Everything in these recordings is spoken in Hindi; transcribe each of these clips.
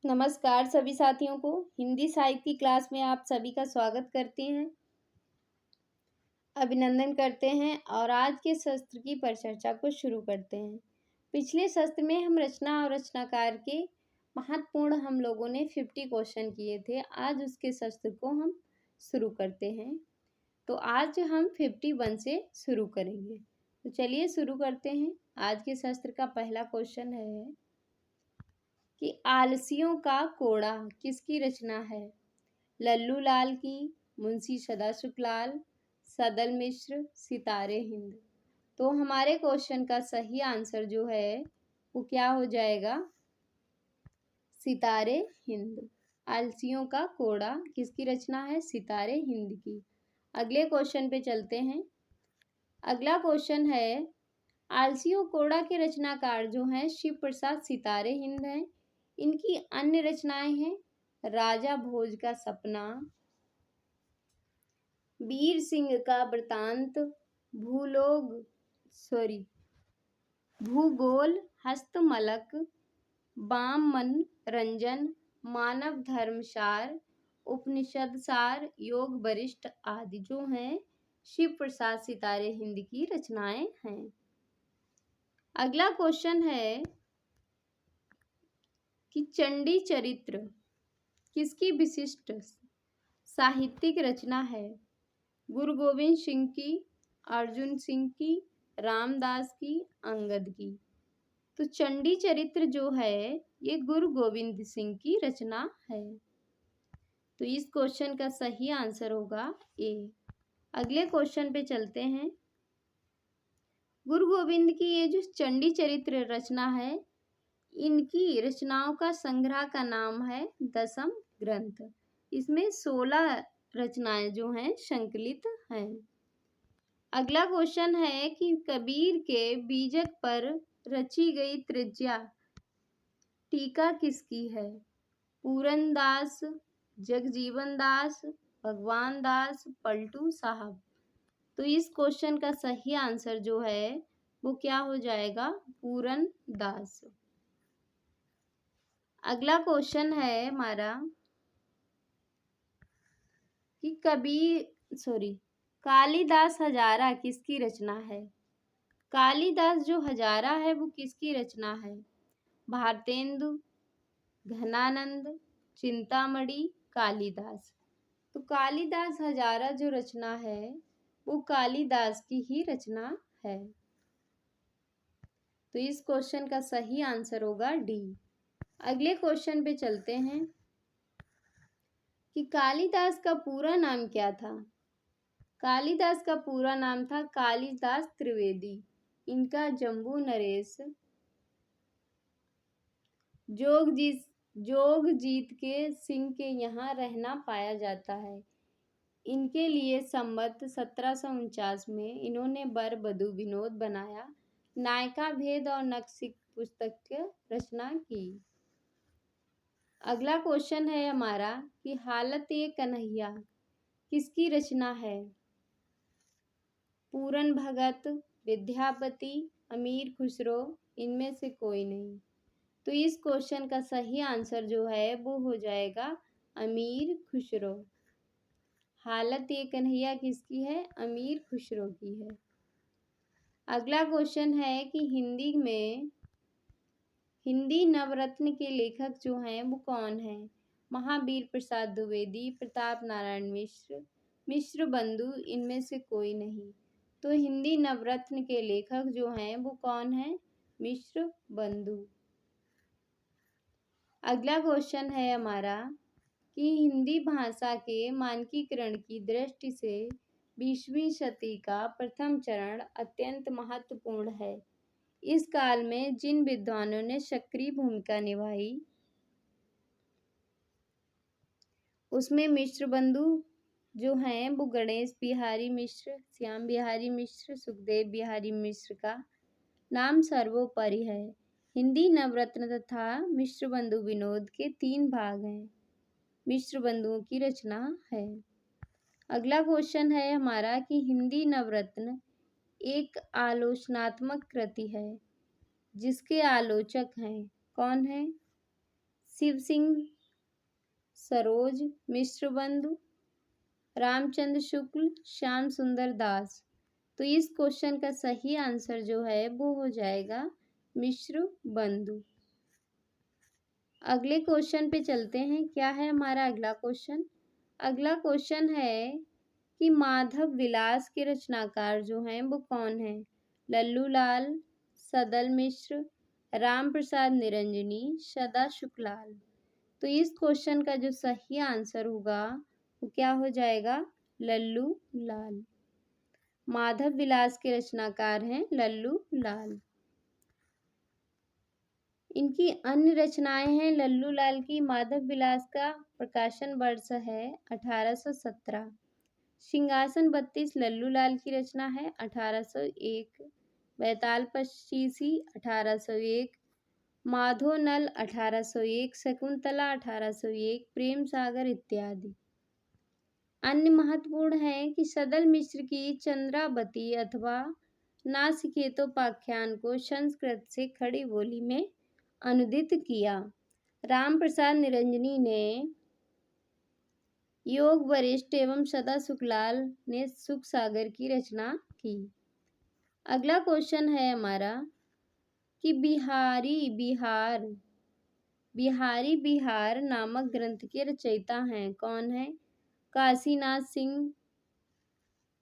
नमस्कार सभी साथियों को। हिंदी साहित्य की क्लास में आप सभी का स्वागत करते हैं, अभिनंदन करते हैं और आज के सत्र की परिचर्चा को शुरू करते हैं। पिछले सत्र में हम रचना और रचनाकार के महत्वपूर्ण हम लोगों ने 50 क्वेश्चन किए थे। आज उसके सत्र को हम शुरू करते हैं। तो आज हम 51 से शुरू करेंगे। तो चलिए शुरू करते हैं। आज के सत्र का पहला क्वेश्चन है कि आलसियों का कोड़ा किसकी रचना है? लल्लू लाल की, मुंशी सदाशिवलाल, सदल मिश्र, सितारे हिंद। तो हमारे क्वेश्चन का सही आंसर जो है वो क्या हो जाएगा? सितारे हिंद। आलसियों का कोड़ा किसकी रचना है? सितारे हिंद की। अगले क्वेश्चन पे चलते हैं। अगला क्वेश्चन है, आलसियों कोड़ा के रचनाकार जो हैं शिव प्रसाद सितारे हिंद हैं। इनकी अन्य रचनाएं हैं राजा भोज का सपना, वीर सिंह का वृतांत, भूगोल, हस्तमलक, बाम मन रंजन, मानव धर्मसार, उपनिषद सार, योग वरिष्ठ आदि जो हैं शिव प्रसाद सितारे हिंद की रचनाएं हैं। अगला क्वेश्चन है कि चंडी चरित्र किसकी विशिष्ट साहित्यिक रचना है? गुरु गोविंद सिंह की, अर्जुन सिंह की, रामदास की, अंगद की। तो चंडी चरित्र जो है ये गुरु गोविंद सिंह की रचना है। तो इस क्वेश्चन का सही आंसर होगा ए। अगले क्वेश्चन पे चलते हैं। गुरु गोविंद की ये जो चंडी चरित्र रचना है, इनकी रचनाओं का संग्रह का नाम है दसम ग्रंथ। इसमें 16 रचनाएं जो हैं संकलित हैं। अगला क्वेश्चन है कि कबीर के बीजक पर रची गई त्रिज्या टीका किसकी है? पूरन दास, जगजीवन दास, भगवान दास, पलटू साहब। तो इस क्वेश्चन का सही आंसर जो है वो क्या हो जाएगा? पूरन दास। अगला क्वेश्चन है हमारा कि कालिदास हजारा किसकी रचना है? कालिदास जो हजारा है वो किसकी रचना है? भारतेंदु, घनानंद, चिंतामणि, कालिदास। तो कालिदास हजारा जो रचना है वो कालिदास की ही रचना है। तो इस क्वेश्चन का सही आंसर होगा डी। अगले क्वेश्चन पे चलते हैं कि कालिदास का पूरा नाम क्या था? कालिदास का पूरा नाम था कालिदास त्रिवेदी। इनका जम्बू नरेश जोगजीत के सिंह के यहाँ रहना पाया जाता है। इनके लिए संवत 1749 में इन्होंने बर बधू विनोद बनाया, नायका भेद और नक्सिक पुस्तक की रचना की। अगला क्वेश्चन है हमारा कि हालत ए कन्हैया किसकी रचना है? पूरन भगत, विद्यापति, अमीर खुसरो, इनमें से कोई नहीं। तो इस क्वेश्चन का सही आंसर जो है वो हो जाएगा अमीर खुसरो। हालत ए कन्हैया किसकी है? अमीर खुसरो की है। अगला क्वेश्चन है कि हिंदी नवरत्न के लेखक जो हैं वो कौन हैं? महावीर प्रसाद द्विवेदी, प्रताप नारायण मिश्र, मिश्र बंधु, इनमें से कोई नहीं। तो हिंदी नवरत्न के लेखक जो हैं वो कौन हैं? मिश्र बंधु। अगला क्वेश्चन है हमारा कि हिंदी भाषा के मानकीकरण की दृष्टि से 20वीं शती का प्रथम चरण अत्यंत महत्वपूर्ण है। इस काल में जिन विद्वानों ने सक्रिय भूमिका निभाई उसमें मिश्र बंधु जो हैं वो गणेश बिहारी मिश्र, श्याम बिहारी मिश्र, सुखदेव बिहारी मिश्र का नाम सर्वोपरि है। हिंदी नवरत्न तथा मिश्र बंधु विनोद के 3 भाग हैं। मिश्र बंधुओं की रचना है। अगला क्वेश्चन है हमारा कि हिंदी नवरत्न एक आलोचनात्मक कृति है जिसके आलोचक हैं कौन है? शिव सिंह सरोज, मिश्र बंधु, रामचंद्र शुक्ल, श्याम सुंदर दास। तो इस क्वेश्चन का सही आंसर जो है वो हो जाएगा मिश्र बंधु। अगले क्वेश्चन पे चलते हैं। क्या है हमारा अगला क्वेश्चन? अगला क्वेश्चन है कि माधव विलास के रचनाकार जो हैं वो कौन है? लल्लू लाल, सदल मिश्र, राम प्रसाद निरंजनी, सदा शुक्लाल। तो इस क्वेश्चन का जो सही आंसर होगा वो क्या हो जाएगा? लल्लू लाल। माधव विलास के रचनाकार हैं लल्लू लाल। इनकी अन्य रचनाएं हैं लल्लू लाल की। माधव विलास का प्रकाशन वर्ष है 1817। सिंहासन 32 लल्लू लाल की रचना है 1801। बैताल पचीसी 1801। माधो नल 1801। शकुंतला 1801। प्रेम सागर इत्यादि। अन्य महत्वपूर्ण है कि सदल मिश्र की चंद्रावती अथवा नासिकेतोपाख्यान को संस्कृत से खड़ी बोली में अनुदित किया। राम प्रसाद निरंजनी ने योग वरिष्ठ एवं सदा शुक्लाल ने सुख सागर की रचना की। अगला क्वेश्चन है हमारा कि बिहारी बिहार नामक ग्रंथ के रचयिता हैं कौन है?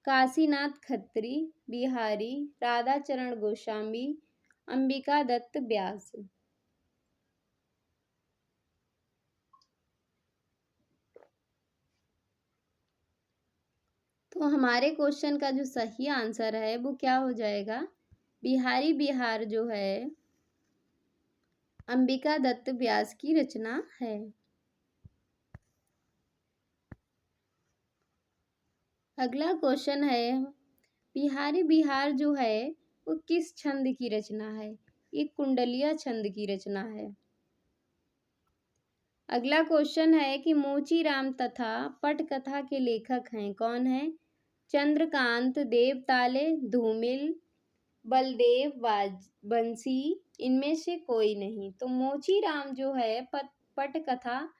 काशीनाथ खत्री बिहारी, राधाचरण गोस्वामी, अंबिका दत्त व्यास। तो हमारे क्वेश्चन का जो सही आंसर है वो क्या हो जाएगा? बिहारी बिहार जो है अंबिका दत्त व्यास की रचना है। अगला क्वेश्चन है बिहारी बिहार जो है वो किस छंद की रचना है? ये कुंडलिया छंद की रचना है। अगला क्वेश्चन है कि मोचीराम तथा पटकथा के लेखक हैं कौन है? चंद्रकांत देवताले, धूमिल, बलदेव बंसी, इनमें से कोई नहीं। तो मोचीराम जो है पटकथा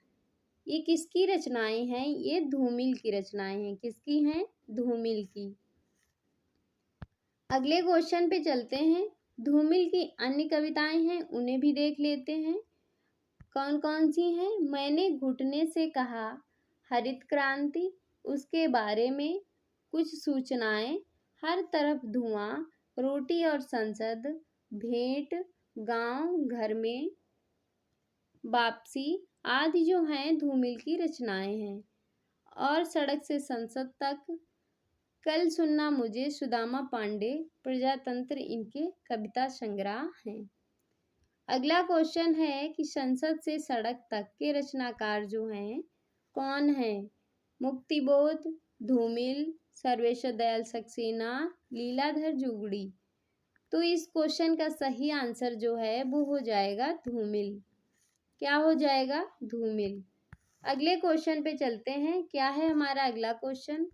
ये किसकी रचनाएं हैं? ये धूमिल की रचनाएं हैं। किसकी हैं? धूमिल की। अगले क्वेश्चन पे चलते हैं। धूमिल की अन्य कविताएं हैं उन्हें भी देख लेते हैं। कौन कौन सी हैं? मैंने घुटने से कहा, हरित क्रांति, उसके बारे में कुछ सूचनाएं, हर तरफ धुआं, रोटी और संसद, भेंट, गांव घर में वापसी आदि जो हैं धूमिल की रचनाएं हैं। और सड़क से संसद तक, कल सुनना मुझे, सुदामा पांडे, प्रजातंत्र इनके कविता संग्रह हैं। अगला क्वेश्चन है कि संसद से सड़क तक के रचनाकार जो हैं कौन हैं? मुक्तिबोध, धूमिल, सर्वेश्वर दयाल सक्सेना, लीलाधर जुगड़ी। तो इस क्वेश्चन का सही आंसर जो है वो हो जाएगा धूमिल। क्या हो जाएगा? धूमिल। अगले क्वेश्चन पे चलते हैं। क्या है हमारा अगला क्वेश्चन?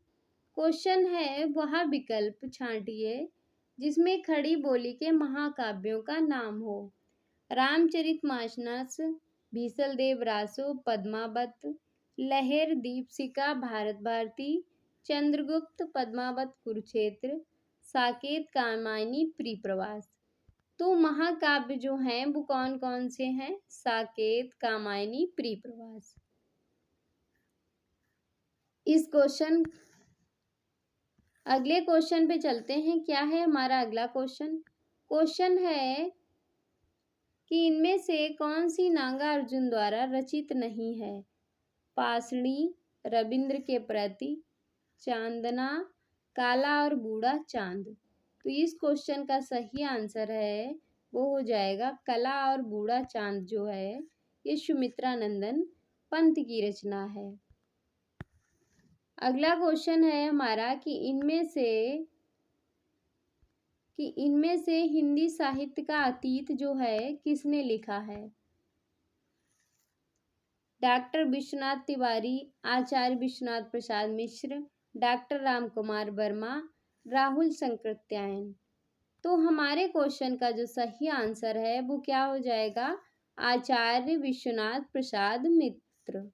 क्वेश्चन है वह विकल्प छांटिए जिसमें खड़ी बोली के महाकाव्यों का नाम हो। रामचरितमानस, भीषल देव रासो, पद्मावत, लहर, दीपशिखा, भारत भारती, चंद्रगुप्त, पद्मावत, कुरुक्षेत्र, साकेत, कामायनी, प्रियप्रवास। तो महाकाव्य जो हैं वो कौन कौन से हैं? साकेत, कामायनी, प्रियप्रवास। इस क्वेश्चन अगले क्वेश्चन पे चलते हैं। क्या है हमारा अगला क्वेश्चन? क्वेश्चन है कि इनमें से कौन सी नागा अर्जुन द्वारा रचित नहीं है? पासड़ी, रविंद्र के प्रति, चांदना, काला और बूढ़ा चांद। तो इस क्वेश्चन का सही आंसर है वो हो जाएगा कला और बूढ़ा चांद जो है ये सुमित्रा नंदन पंत की रचना है। अगला क्वेश्चन है हमारा कि इनमें से हिंदी साहित्य का अतीत जो है किसने लिखा है? डॉक्टर विश्वनाथ तिवारी, आचार्य विश्वनाथ प्रसाद मिश्र, डॉक्टर राम कुमार वर्मा, राहुल संकृत्यायन। तो हमारे क्वेश्चन का जो सही आंसर है वो क्या हो जाएगा? आचार्य विश्वनाथ प्रसाद मित्र।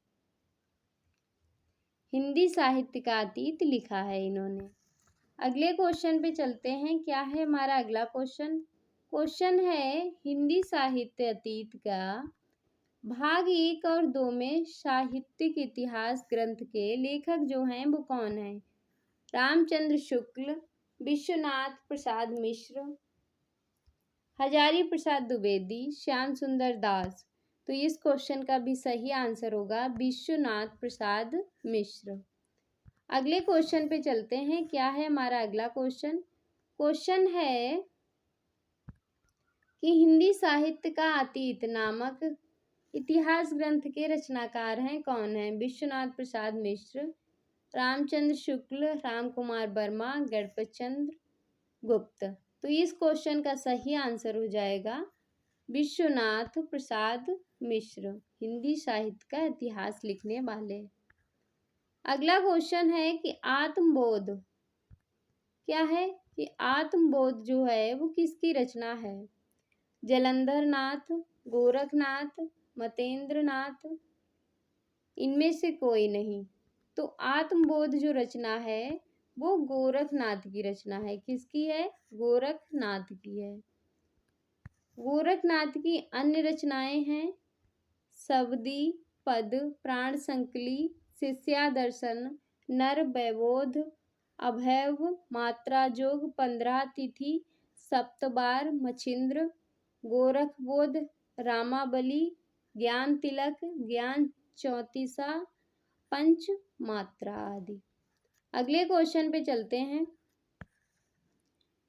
हिंदी साहित्य का अतीत लिखा है इन्होंने। अगले क्वेश्चन पे चलते हैं। क्या है हमारा अगला क्वेश्चन? क्वेश्चन है हिंदी साहित्य अतीत का भाग 1 और 2 में साहित्यिक इतिहास ग्रंथ के लेखक जो हैं वो कौन है? रामचंद्र शुक्ल, विश्वनाथ प्रसाद मिश्र, हजारी प्रसाद द्विवेदी, श्याम सुंदर दास। तो इस क्वेश्चन का भी सही आंसर होगा विश्वनाथ प्रसाद मिश्र। अगले क्वेश्चन पे चलते हैं। क्या है हमारा अगला क्वेश्चन? क्वेश्चन है कि हिंदी साहित्य का अतीत नामक इतिहास ग्रंथ के रचनाकार हैं कौन है? विश्वनाथ प्रसाद मिश्र, रामचंद्र शुक्ल, राम कुमार वर्मा, गणपत चंद्र गुप्त। तो इस क्वेश्चन का सही आंसर हो जाएगा विश्वनाथ प्रसाद मिश्र, हिंदी साहित्य का इतिहास लिखने वाले। अगला क्वेश्चन है कि आत्मबोध क्या है? कि आत्मबोध जो है वो किसकी रचना है? जलंधर नाथ, गोरखनाथ, मतेंद्र नाथ, इनमें से कोई नहीं। तो आत्मबोध जो रचना है वो गोरखनाथ की रचना है। किसकी है? गोरखनाथ की है। गोरखनाथ की अन्य रचनाएं हैं सवदी, पद, प्राण संकली, शिष्यादर्शन, नर वैबोध, अभैव, मात्रा जोग, 15 तिथि, सप्तबार, मछिंद्र, गोरखबोध, रामाबली, ज्ञान तिलक, ज्ञान चौतीसा, पंच मात्रा आदि। अगले क्वेश्चन पे चलते हैं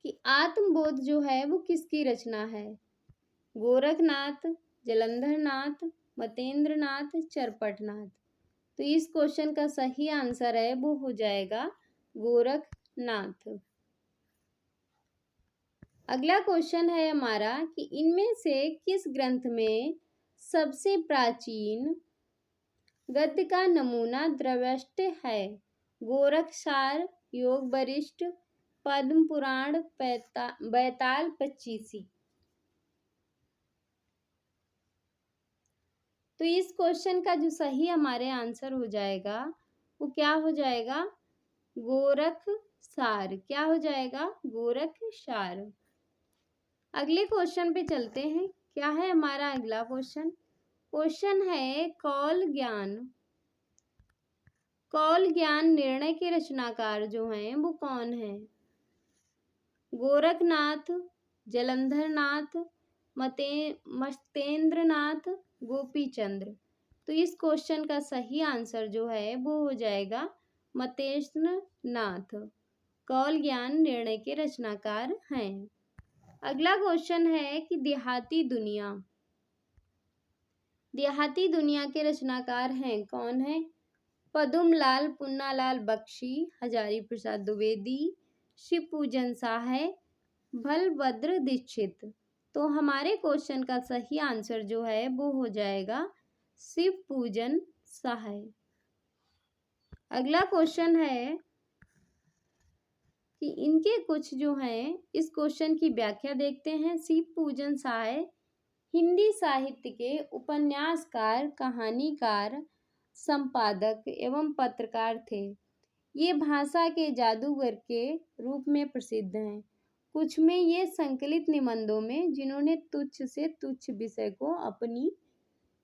कि आत्मबोध जो है वो किसकी रचना है? गोरखनाथ, जलंधरनाथ, मतेंद्रनाथ, चरपटनाथ। तो इस क्वेश्चन का सही आंसर है वो हो जाएगा गोरखनाथ। अगला क्वेश्चन है हमारा कि इनमें से किस ग्रंथ में सबसे प्राचीन गद्य का नमूना द्रव्यष्ट है? गोरखसार, योग वरिष्ठ, पद्म पुराण, बैताल पच्चीसी। तो इस क्वेश्चन का जो सही हमारे आंसर हो जाएगा वो क्या हो जाएगा? गोरखसार। क्या हो जाएगा? गोरखसार। अगले क्वेश्चन पे चलते हैं। क्या है हमारा अगला क्वेश्चन? क्वेश्चन है कौल ज्ञान। कौल ज्ञान निर्णय के रचनाकार जो हैं वो कौन है? गोरखनाथ, जलंधरनाथ, मतेंद्रनाथ, गोपीचंद्र। तो इस क्वेश्चन का सही आंसर जो है वो हो जाएगा मतेंद्रनाथ। कौल ज्ञान निर्णय के रचनाकार हैं। अगला क्वेश्चन है कि देहाती दुनिया। देहाती दुनिया के रचनाकार हैं कौन है? पदुमलाल पुन्नालाल बख्शी, हजारी प्रसाद द्विवेदी, शिव पूजन साहे, बलभद्र दीक्षित। तो हमारे क्वेश्चन का सही आंसर जो है वो हो जाएगा शिव पूजन साहे। अगला क्वेश्चन है कि इनके कुछ जो हैं इस क्वेश्चन की व्याख्या देखते हैं। शिव पूजन साहे हिंदी साहित्य के उपन्यासकार, कहानीकार, संपादक एवं पत्रकार थे। ये भाषा के जादूगर के रूप में प्रसिद्ध हैं। कुछ में ये संकलित निबंधों में जिन्होंने तुच्छ से तुच्छ विषय को अपनी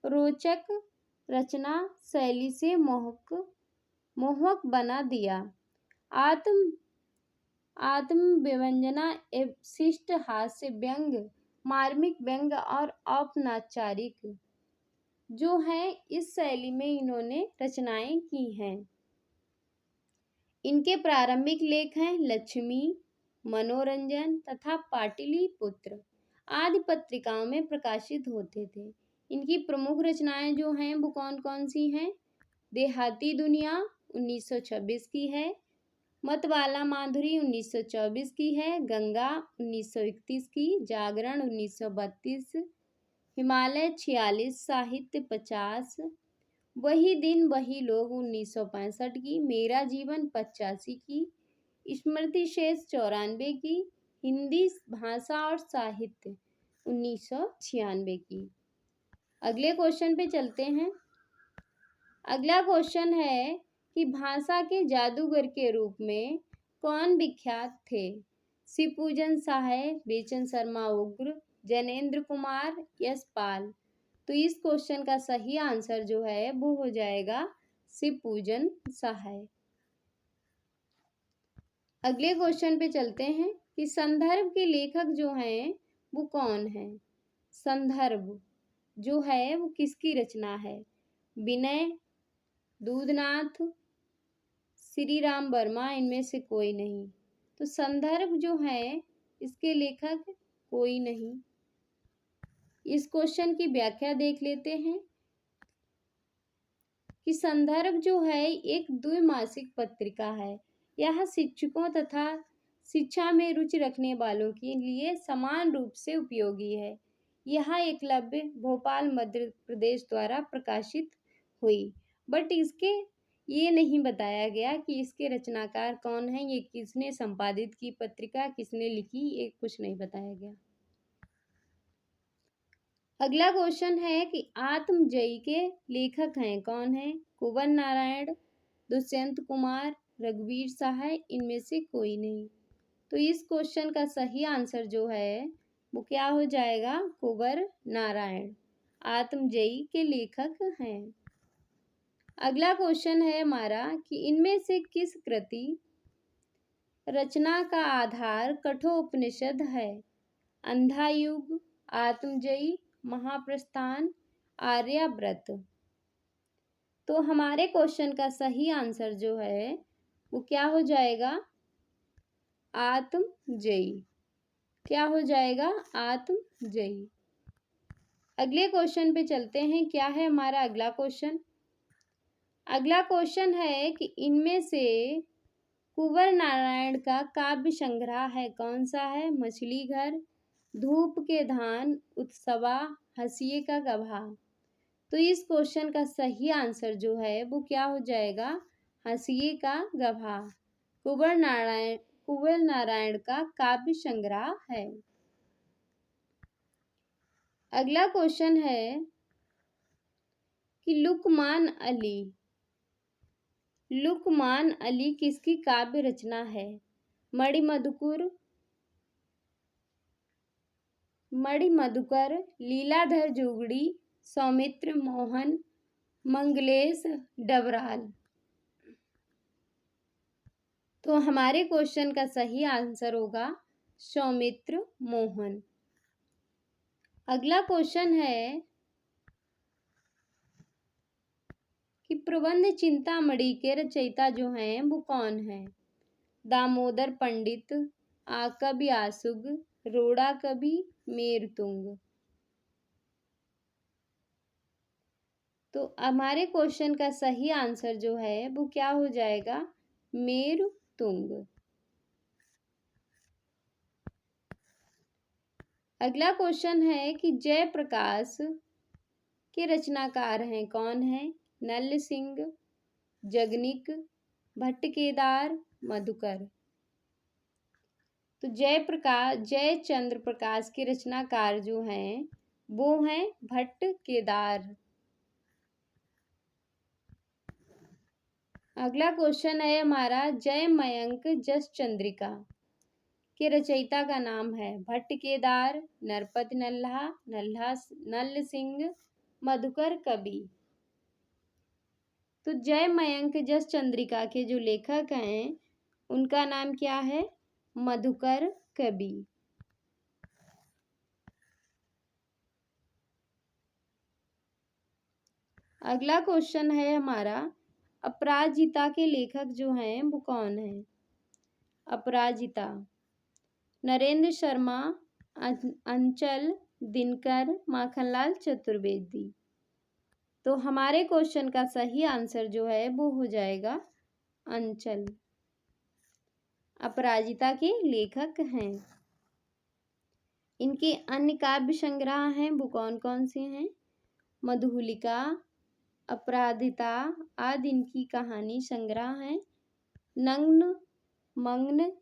रोचक रचना शैली से मोहक बना दिया। आत्मविवंजना एवं शिष्ट हास्य व्यंग, मार्मिक व्यंग और औपन्यासिक जो है इस शैली में इन्होंने रचनाएं की हैं। इनके प्रारंभिक लेख हैं लक्ष्मी, मनोरंजन तथा पाटलिपुत्र आदि पत्रिकाओं में प्रकाशित होते थे। इनकी प्रमुख रचनाएं जो हैं वो कौन कौन सी हैं? देहाती दुनिया 1926 की है, मतवाला माधुरी 1924 की है, गंगा 1931 की, जागरण 1932, हिमालय 46, साहित्य 50, वही दिन वही लोग 1965 की, मेरा जीवन 85 की, स्मृति शेष 94 की, हिंदी भाषा और साहित्य 1996 की। अगले क्वेश्चन पे चलते हैं। अगला क्वेश्चन है कि भाषा के जादूगर के रूप में कौन विख्यात थे? शिवपूजन सहाय, बेचन शर्मा उग्र, जैनेन्द्र कुमार, यशपाल। तो इस क्वेश्चन का सही आंसर जो है वो हो जाएगा शिवपूजन सहाय। अगले क्वेश्चन पे चलते हैं कि संदर्भ के लेखक जो हैं वो कौन है? संदर्भ जो है वो किसकी रचना है? विनय, दूधनाथ, श्री राम वर्मा, इनमें से कोई नहीं। तो संदर्भ जो है इसके लेखक कोई नहीं। इस क्वेश्चन की व्याख्या देख लेते हैं कि संदर्भ जो है एक द्विमासिक पत्रिका है। यह शिक्षकों तथा शिक्षा में रुचि रखने वालों के लिए समान रूप से उपयोगी है। यह एकलव्य भोपाल मध्य प्रदेश द्वारा प्रकाशित हुई, बट इसके ये नहीं बताया गया कि इसके रचनाकार कौन है, ये किसने संपादित की पत्रिका, किसने लिखी, ये कुछ नहीं बताया गया। अगला क्वेश्चन है कि आत्मजयी के लेखक हैं कौन है? कुंवर नारायण, दुष्यंत कुमार, रघुवीर सहाय, इनमें से कोई नहीं। तो इस क्वेश्चन का सही आंसर जो है वो क्या हो जाएगा? कुंवर नारायण आत्मजयी के लेखक हैं। अगला क्वेश्चन है हमारा कि इनमें से किस कृति रचना का आधार कठोपनिषद है? अंधायुग, आत्मजयी, महाप्रस्थान, आर्याव्रत। तो हमारे क्वेश्चन का सही आंसर जो है वो क्या हो जाएगा? आत्मजयी। क्या हो जाएगा? आत्मजयी। अगले क्वेश्चन पे चलते हैं। क्या है हमारा अगला क्वेश्चन? अगला क्वेश्चन है कि इनमें से कुंवर नारायण का काव्य संग्रह है कौन सा है? मछली घर, धूप के धान, उत्सवा, हंसिए का गभा। तो इस क्वेश्चन का सही आंसर जो है वो क्या हो जाएगा? हंसिए का गभा कुंवर नारायण का काव्य संग्रह है। अगला क्वेश्चन है कि लुकमान अली किसकी काव्य रचना है? मणिमधुकर, लीलाधर जुगड़ी, सौमित्र मोहन, मंगलेश डबराल। तो हमारे क्वेश्चन का सही आंसर होगा सौमित्र मोहन। अगला क्वेश्चन है कि प्रबंध चिंतामणि के रचयिता जो हैं वो कौन है? दामोदर पंडित, कवि आसुग, रोड़ा कवि, मेरुतुंग। तो हमारे क्वेश्चन का सही आंसर जो है वो क्या हो जाएगा? मेरुतुंग। अगला क्वेश्चन है कि जयप्रकाश के रचनाकार हैं कौन है? नल सिंह, जगनिक, भट्टकेदार, मधुकर। तो जयचंद्र प्रकाश के रचनाकार जो हैं वो हैं भट्टकेदार। अगला क्वेश्चन है हमारा जय मयंक जस चंद्रिका के रचयिता का नाम है? भट्टकेदार, नरपति नल सिंह, मधुकर कवि। तो जय मयंक जस चंद्रिका के जो लेखक हैं उनका नाम क्या है? मधुकर कवि। अगला क्वेश्चन है हमारा अपराजिता के लेखक जो हैं वो कौन है? अपराजिता नरेंद्र शर्मा, अंचल, दिनकर, माखनलाल चतुर्वेदी। तो हमारे क्वेश्चन का सही आंसर जो है वो हो जाएगा अंचल। अपराजिता के लेखक हैं। इनके अन्य काव्य संग्रह हैं वो कौन कौन से हैं? मधुलिका, अपराजिता आदि इनकी कहानी संग्रह हैं। नग्न, मग्न,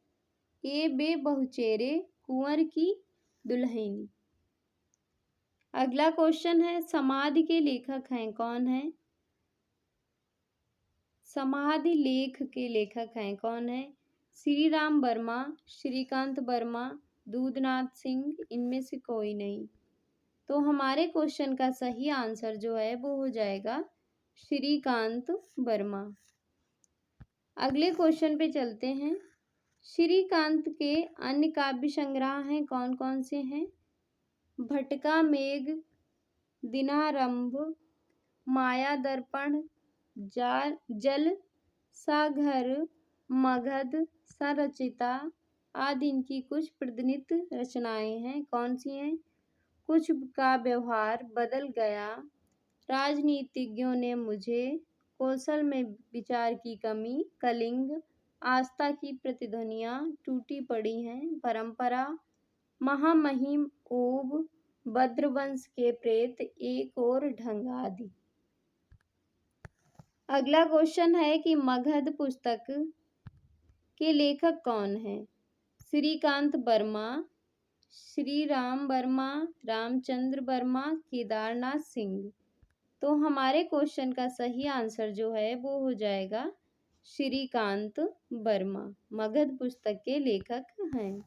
ए बे बहुचेरे, कुंवर की दुल्हनी। अगला क्वेश्चन है, समाधि के लेखक हैं कौन है? समाधि लेख के लेखक हैं कौन है? श्री राम वर्मा, श्रीकांत वर्मा, दूधनाथ सिंह, इनमें से कोई नहीं। तो हमारे क्वेश्चन का सही आंसर जो है वो हो जाएगा श्रीकांत वर्मा। अगले क्वेश्चन पे चलते हैं। श्रीकांत के अन्य काव्य संग्रह हैं कौन कौन से हैं? भटका मेघ, दिनारंभ, माया दर्पण, जल सागर, मगध, संरचिता आदि इनकी कुछ प्रतिनिधि रचनाएं हैं। कौन सी हैं? कुछ का व्यवहार बदल गया, राजनीतिज्ञों ने मुझे, कौशल में विचार की कमी, कलिंग, आस्था की प्रतिध्वनियां टूटी पड़ी हैं, परंपरा, महामहिम ऊब, भद्रवंश के प्रेत, एक और ढंग आदि। अगला क्वेश्चन है कि मगध पुस्तक के लेखक कौन है? श्रीकांत वर्मा, श्री राम वर्मा, रामचंद्र वर्मा, केदारनाथ सिंह। तो हमारे क्वेश्चन का सही आंसर जो है वो हो जाएगा श्रीकांत वर्मा, मगध पुस्तक के लेखक हैं।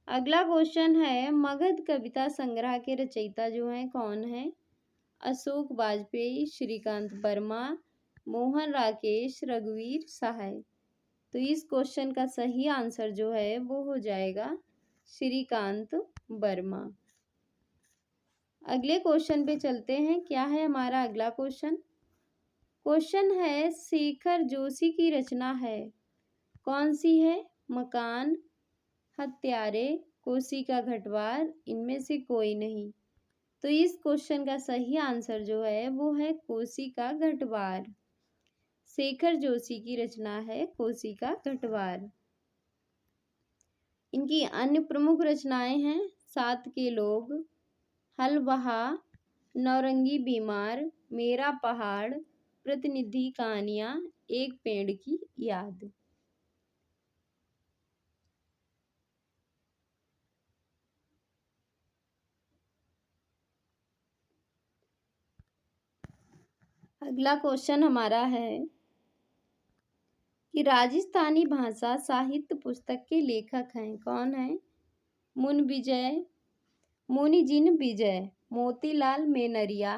अगला क्वेश्चन है, मगध कविता संग्रह के रचयिता जो हैं कौन है? अशोक वाजपेयी, श्रीकांत वर्मा, मोहन राकेश, रघुवीर सहाय। तो इस क्वेश्चन का सही आंसर जो है वो हो जाएगा श्रीकांत वर्मा। अगले क्वेश्चन पे चलते हैं। क्या है हमारा अगला क्वेश्चन? क्वेश्चन है, शेखर जोशी की रचना है कौन सी है? मकान, हत्यारे, कोसी का घटवार, इनमें से कोई नहीं। तो इस क्वेश्चन का सही आंसर जो है वो है कोसी का घटवार। शेखर जोशी की रचना है कोसी का घटवार। इनकी अन्य प्रमुख रचनाएं हैं सात के लोग, हल बहा, नौरंगी बीमार, मेरा पहाड़, प्रतिनिधि कहानियां, एक पेड़ की याद। अगला क्वेश्चन हमारा है कि राजस्थानी भाषा साहित्य पुस्तक के लेखक हैं कौन है? मुनिजिन विजय, मोतीलाल मेनरिया,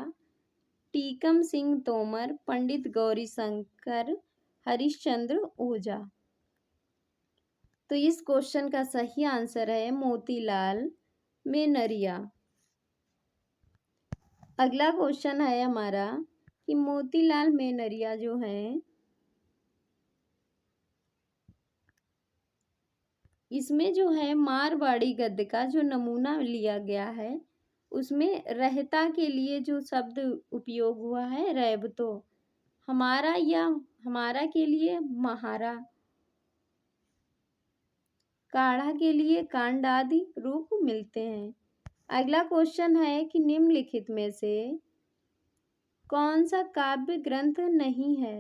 टीकम सिंह तोमर, पंडित गौरीशंकर, हरिश्चंद्र ओझा। तो इस क्वेश्चन का सही आंसर है मोतीलाल मेनरिया। अगला क्वेश्चन है हमारा कि मोतीलाल मेनरिया जो है इसमें जो है मारवाड़ी गद्य का जो नमूना लिया गया है उसमें रहता के लिए जो शब्द उपयोग हुआ है रैब, तो हमारा या हमारा के लिए महारा, काढ़ा के लिए कांड आदि रूप मिलते हैं। अगला क्वेश्चन है कि निम्नलिखित में से कौन सा काव्य ग्रंथ नहीं है?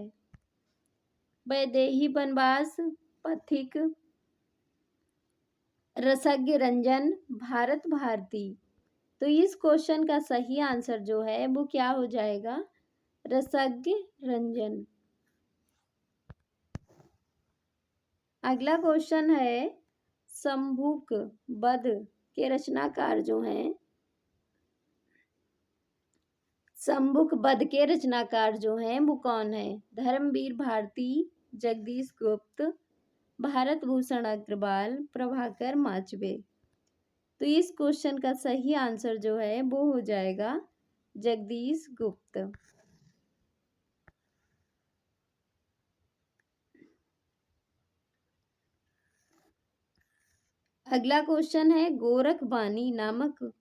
वैदेही वनवास, पथिक, रसज्ञ रंजन, भारत भारती। तो इस क्वेश्चन का सही आंसर जो है वो क्या हो जाएगा? रसज्ञ रंजन। अगला क्वेश्चन है, शंभुक वध के रचनाकार जो हैं शंभुक वध के रचनाकार जो हैं वो कौन है? धर्मवीर भारती, जगदीश गुप्त, भारत भूषण अग्रवाल, प्रभाकर माचवे। तो इस क्वेश्चन का सही आंसर जो है वो हो जाएगा जगदीश गुप्त। अगला क्वेश्चन है, गोरखबानी नामक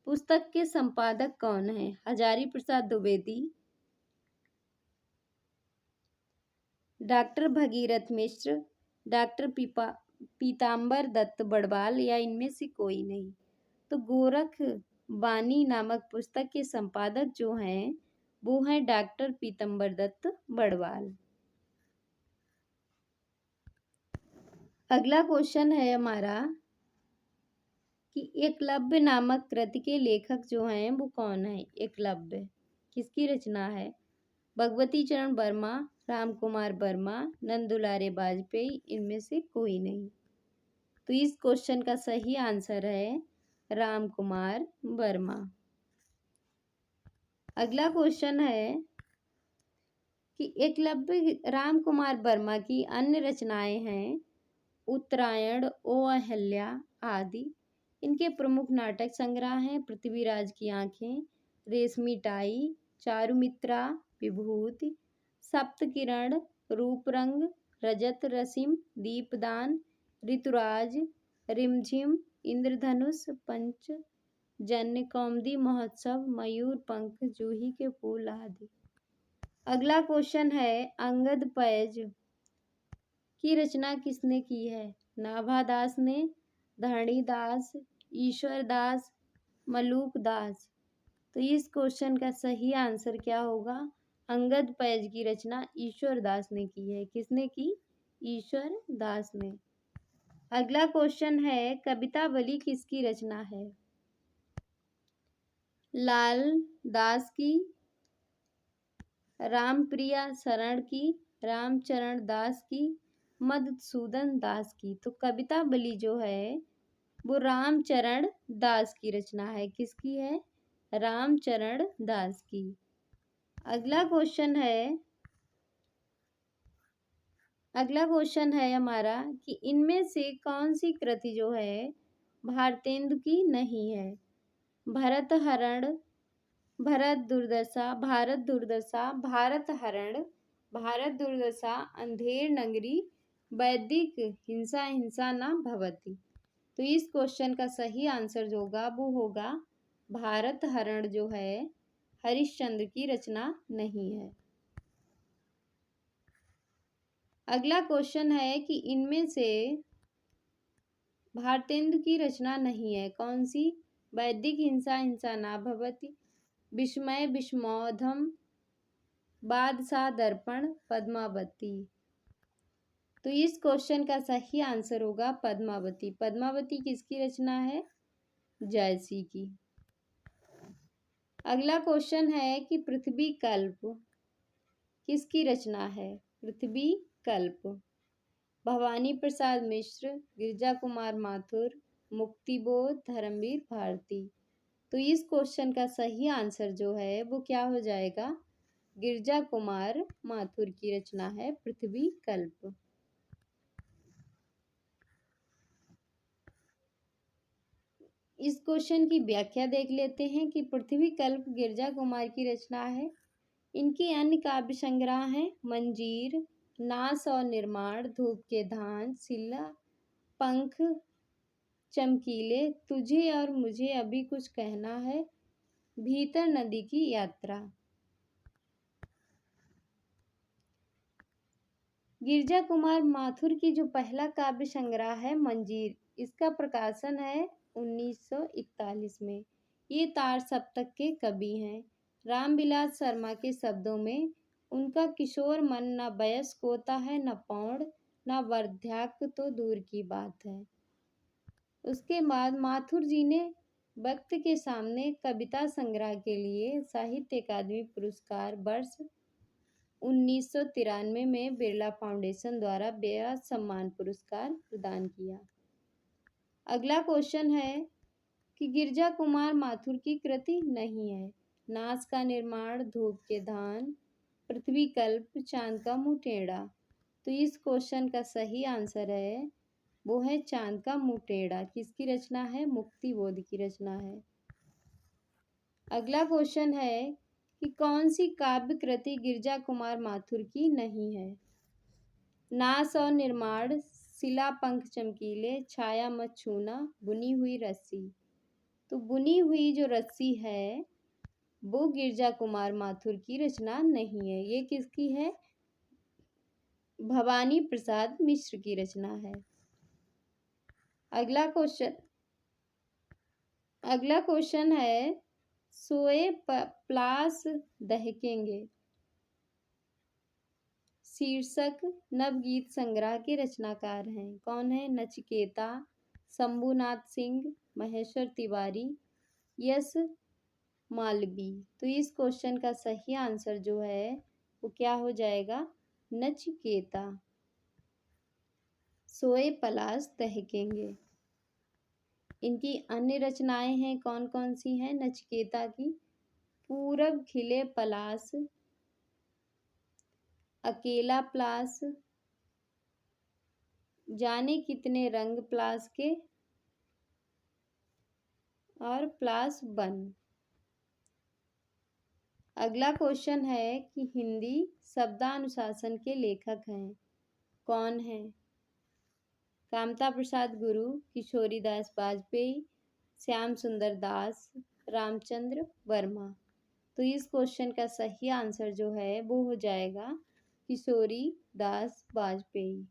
पुस्तक के संपादक कौन है? हजारी प्रसाद द्विवेदी, डॉक्टर भगीरथ मिश्र, डॉक्टर पीताम्बर दत्त बड़वाल, या इनमें से कोई नहीं। तो गोरखबानी नामक पुस्तक के संपादक जो हैं वो हैं डॉक्टर पीताम्बर दत्त बड़वाल। अगला क्वेश्चन है हमारा कि एकलव्य नामक कृति के लेखक जो हैं वो कौन है। एकलव्य किसकी रचना है। भगवती चरण वर्मा, राम कुमार वर्मा, नंदुलारे वाजपेयी, इनमें से कोई नहीं। तो इस क्वेश्चन का सही आंसर है राम कुमार वर्मा। अगला क्वेश्चन है कि एकलव्य राम कुमार वर्मा की अन्य रचनाएं हैं उत्तरायण, ओ अहल्या आदि। इनके प्रमुख नाटक संग्रह हैं पृथ्वीराज की आंखें, रेशमी टाई, चारुमित्रा, विभूति, सप्तकिरण, रूपरंग, रजत रसिम, दीपदान, ऋतुराज, रिमझिम, इंद्रधनुष, पंचजन्य, कौमुदी महोत्सव, मयूर पंख, जूही के फूल आदि। अगला क्वेश्चन है अंगद पैज की रचना किसने की है। नाभादास ने, धरणीदास, ईश्वर दास, मलूक दास। तो इस क्वेश्चन का सही आंसर क्या होगा। अंगद पैज की रचना ईश्वर दास ने की है। किसने की। ईश्वर दास ने। अगला क्वेश्चन है कवितावली किसकी रचना है। लाल दास की, रामप्रिया शरण की, रामचरण दास की, मधुसूदन दास की। तो कवितावली जो है वो रामचरण दास की रचना है। किसकी है। रामचरण दास की। अगला क्वेश्चन है हमारा कि इनमें से कौन सी कृति जो है भारतेंदु की नहीं है। भरत हरण, भारत दुर्दशा, भारत हरण, भारत दुर्दशा, अंधेर नगरी, वैदिक हिंसा, हिंसा न भवति। तो इस क्वेश्चन का सही आंसर जो होगा वो होगा भारत हरण जो है हरिश्चंद्र की रचना नहीं है। अगला क्वेश्चन है कि इनमें से भारतेंदु की रचना नहीं है कौन सी। वैदिक हिंसा, हिंसा न भवति, विस्मय विस्मोधम, बादशाह दर्पण, पद्मावती। तो इस क्वेश्चन का सही आंसर होगा पद्मावती। पद्मावती किसकी रचना है। जयसी की। अगला क्वेश्चन है कि पृथ्वी कल्प किसकी रचना है। पृथ्वी कल्प भवानी प्रसाद मिश्र, गिरजा कुमार माथुर, मुक्तिबोध, धर्मवीर भारती। तो इस क्वेश्चन का सही आंसर जो है वो क्या हो जाएगा। गिरजा कुमार माथुर की रचना है पृथ्वी कल्प। इस क्वेश्चन की व्याख्या देख लेते हैं कि पृथ्वी कल्प गिरजा कुमार की रचना है। इनके अन्य काव्य संग्रह हैं मंजीर, नाश और निर्माण, धूप के धान, सिला पंख चमकीले, तुझे और मुझे अभी कुछ कहना है, भीतर नदी की यात्रा। गिरजा कुमार माथुर की जो पहला काव्य संग्रह है मंजीर, इसका प्रकाशन है 1941 में। ये तार सप्तक के कवि हैं। रामविलास शर्मा के शब्दों में उनका किशोर मन न वयस्क होता है, न पौढ़, न वृद्धाप्य तो दूर की बात है। उसके बाद माथुर जी ने वक्त के सामने कविता संग्रह के लिए साहित्य अकादमी पुरस्कार वर्ष 1993 में बिरला फाउंडेशन द्वारा व्यास सम्मान पुरस्कार प्रदान किया। अगला क्वेश्चन है कि गिरजा कुमार माथुर की कृति नहीं है। नाश का निर्माण, धूप के धान, पृथ्वी कल्प, चांद का मुंह टेढ़ा। तो इस क्वेश्चन का सही आंसर है वो है चांद का मुंह टेढ़ा। किसकी रचना है। मुक्तिबोध की रचना है। अगला क्वेश्चन है कि कौन सी काव्य कृति गिरजा कुमार माथुर की नहीं है। नाश और निर्माण, सिला पंख चमकीले, छाया मत छूना, बुनी हुई रस्सी। तो बुनी हुई जो रस्सी है वो गिरजा कुमार माथुर की रचना नहीं है। ये किसकी है। भवानी प्रसाद मिश्र की रचना है। अगला क्वेश्चन है सोए प्लास दहकेंगे शीर्षक नवगीत संग्रह के रचनाकार हैं। कौन है। नचिकेता, शंभुनाथ सिंह, महेश्वर तिवारी, यश मालवी। तो इस क्वेश्चन का सही आंसर जो है वो क्या हो जाएगा? नचिकेता। सोए पलाश दहकेंगे। इनकी अन्य रचनाएं हैं, कौन कौन सी हैं नचिकेता की? पूरब खिले पलाश, अकेला पलाश, जाने कितने रंग पलाश के, और पलाश बन। अगला क्वेश्चन है कि हिंदी शब्दानुशासन के लेखक हैं, कौन है? कामता प्रसाद गुरु, किशोरीदास बाजपेयी, श्याम सुंदर दास, रामचंद्र वर्मा। तो इस क्वेश्चन का सही आंसर जो है वो हो जाएगा किशोरीदास बाजपेयी।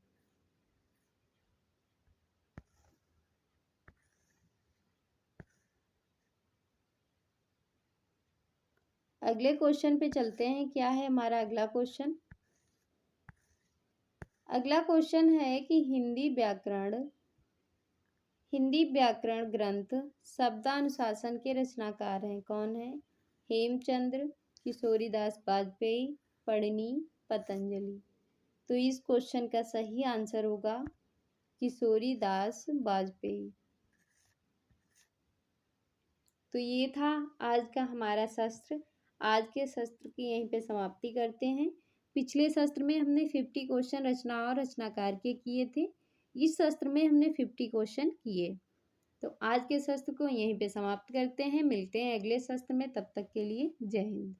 अगले क्वेश्चन पे चलते हैं। क्या है हमारा अगला क्वेश्चन? अगला क्वेश्चन है कि हिंदी व्याकरण ग्रंथ शब्दानुशासन के रचनाकार हैं, कौन है? हेमचंद्र, किशोरीदास बाजपेयी, पढ़नी, पतंजलि। तो इस क्वेश्चन का सही आंसर होगा किशोरीदास बाजपेयी। तो ये था आज का हमारा शस्त्र। आज के शस्त्र की यहीं पे समाप्ति करते हैं। पिछले शस्त्र में हमने 50 क्वेश्चन रचना और रचनाकार के किए थे। इस शस्त्र में हमने 50 क्वेश्चन किए। तो आज के शस्त्र को यहीं पे समाप्त करते हैं। मिलते हैं अगले शस्त्र में, तब तक के लिए जय हिंद।